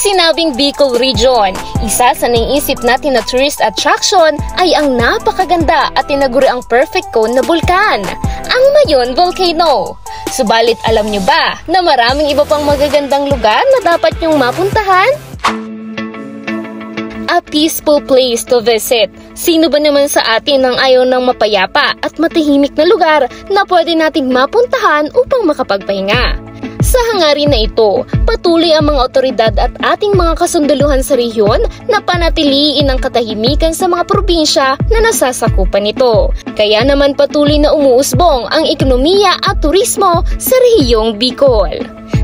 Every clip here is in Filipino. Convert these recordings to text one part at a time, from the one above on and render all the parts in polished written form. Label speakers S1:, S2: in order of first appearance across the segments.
S1: sinabing Bicol Region, isa sa naiisip natin na tourist attraction ay ang napakaganda at tinaguriang perfect cone na bulkan, ang Mayon Volcano. Subalit alam nyo ba na maraming iba pang magagandang lugar na dapat nyong mapuntahan? A peaceful place to visit. Sino ba naman sa atin ang ayaw ng mapayapa at matahimik na lugar na pwede nating mapuntahan upang makapagpahinga? Sa hangarin na ito, patuloy ang mga otoridad at ating mga kasundaluhan sa rehiyon na panatiliin ang katahimikan sa mga probinsya na nasasakupan nito. Kaya naman patuloy na umuusbong ang ekonomiya at turismo sa rehiyong Bicol.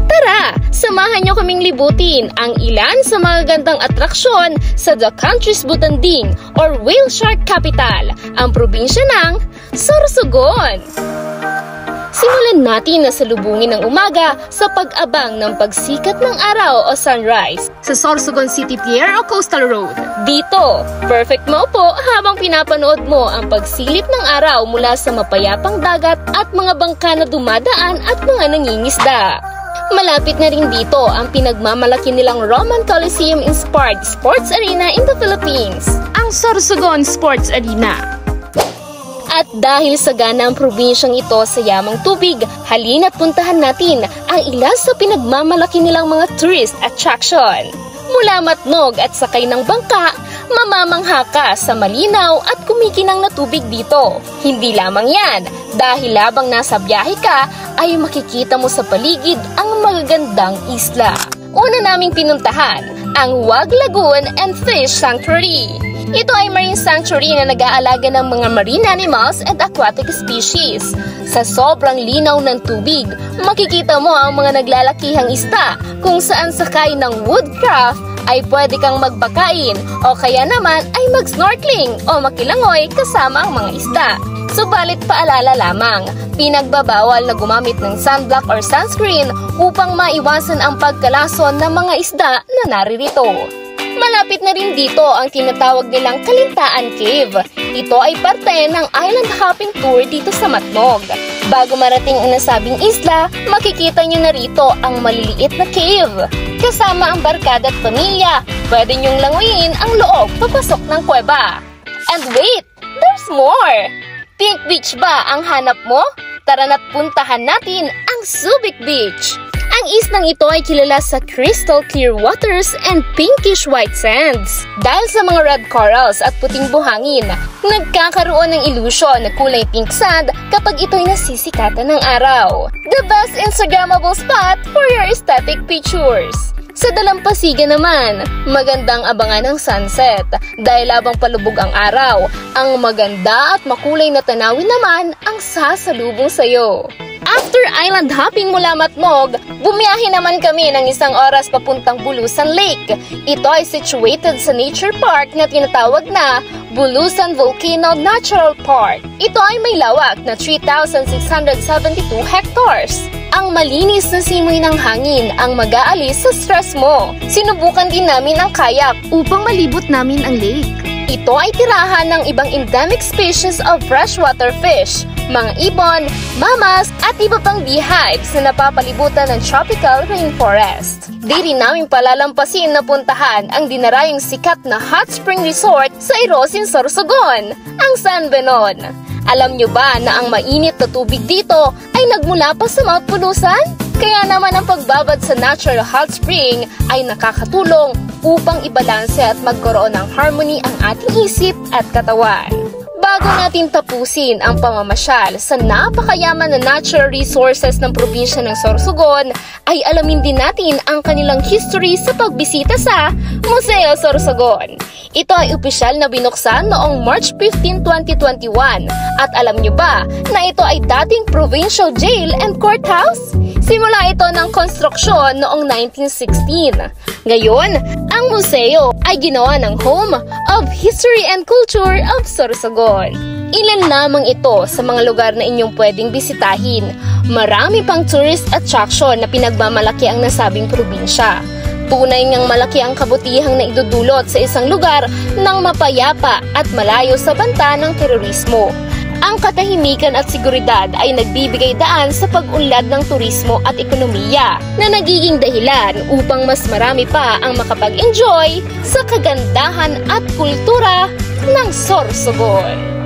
S1: Tara, samahan nyo kaming libutin ang ilan sa mga gandang atraksyon sa the country's Butanding or Whale Shark Capital, ang probinsya ng Sorsogon. Simulan natin na salubungin ng umaga sa pag-abang ng pagsikat ng araw o sunrise sa Sorsogon City Pier o Coastal Road. Dito, perfect maupo habang pinapanood mo ang pagsilip ng araw mula sa mapayapang dagat at mga bangka na dumadaan at mga nangingisda. Malapit na rin dito ang pinagmamalaki nilang Roman Coliseum-inspired sports arena in the Philippines, ang Sorsogon Sports Arena. At dahil sagana ang probinsyang ito sa yamang tubig, halina't puntahan natin ang ilan sa pinagmamalaki nilang mga tourist attraction. Mula matnog at sakay ng bangka, mamamangha ka sa malinaw at kumikinang na tubig dito. Hindi lamang yan, dahil habang nasa biyahe ka, ay makikita mo sa paligid ang magagandang isla. Una naming pinuntahan, ang Wag Lagoon and Fish Sanctuary. Ito ay marine sanctuary na nag-aalaga ng mga marine animals and aquatic species. Sa sobrang linaw ng tubig, makikita mo ang mga naglalakihang isda kung saan sakay ng woodcraft ay pwede kang magbakain o kaya naman ay mag-snorkeling o makilangoy kasama ang mga isda. Subalit paalala lamang, pinagbabawal na gumamit ng sunblock or sunscreen upang maiwasan ang pagkalason ng mga isda na naririto. Malapit na rin dito ang tinatawag nilang Kalintaan Cave. Ito ay parte ng island hopping tour dito sa Matnog. Bago marating ang nasabing isla, makikita nyo na rito ang maliliit na cave. Kasama ang barkada at pamilya, pwede nyong languyin ang loob papasok ng kuweba. And wait! There's more! Pink Beach ba ang hanap mo? Tara na't puntahan natin ang Subic Beach. Ang islang ito ay kilala sa crystal clear waters and pinkish white sands. Dahil sa mga red corals at puting buhangin, nagkakaroon ng illusion na kulay pink sand kapag ito'y nasisikatan ng araw. The best Instagrammable spot for your aesthetic pictures. Sa dalampasigan naman, magandang abangan ang sunset dahil habang palubog ang araw, ang maganda at makulay na tanawin naman ang sasalubong sa'yo. After island hopping mula Matnog, bumiyahe naman kami ng 1 oras papuntang Bulusan Lake. Ito ay situated sa nature park na tinatawag na Bulusan Volcano Natural Park. Ito ay may lawak na 3,672 hectares. Ang malinis na simoy ng hangin ang mag-aalis sa stress mo. Sinubukan din namin ang kayak upang malibot namin ang lake. Ito ay tirahan ng ibang endemic species of freshwater fish, mga ibon, mamas, at iba pang beehives na napapalibutan ng tropical rainforest. Di rin namin palalampasin na puntahan ang dinarayong sikat na hot spring resort sa Irosin, Sorsogon, ang San Benon. Alam nyo ba na ang mainit na tubig dito ay nagmula pa sa Mount Bulusan? Kaya naman ang pagbabad sa natural hot spring ay nakakatulong upang ibalanse at magkaroon ng harmony ang ating isip at katawan. Bago natin tapusin ang pamamasyal sa napakayaman na natural resources ng probinsya ng Sorsogon, ay alamin din natin ang kanilang history sa pagbisita sa Museo Sorsogon. Ito ay opisyal na binuksan noong March 15, 2021. At alam nyo ba na ito ay dating provincial jail and courthouse? Simula ito ng konstruksyon noong 1916. Ngayon, ang museo ay ginawa ng Home of History and Culture of Sorsogon. Ilan lamang ito sa mga lugar na inyong pwedeng bisitahin. Marami pang tourist attraction na pinagmamalaki ang nasabing probinsya. Tunay ngang malaki ang kabutihang na idudulot sa isang lugar ng mapayapa at malayo sa banta ng terorismo. Ang katahimikan at seguridad ay nagbibigay daan sa pag-unlad ng turismo at ekonomiya na nagiging dahilan upang mas marami pa ang makapag-enjoy sa kagandahan at kultura ng Sorsogon.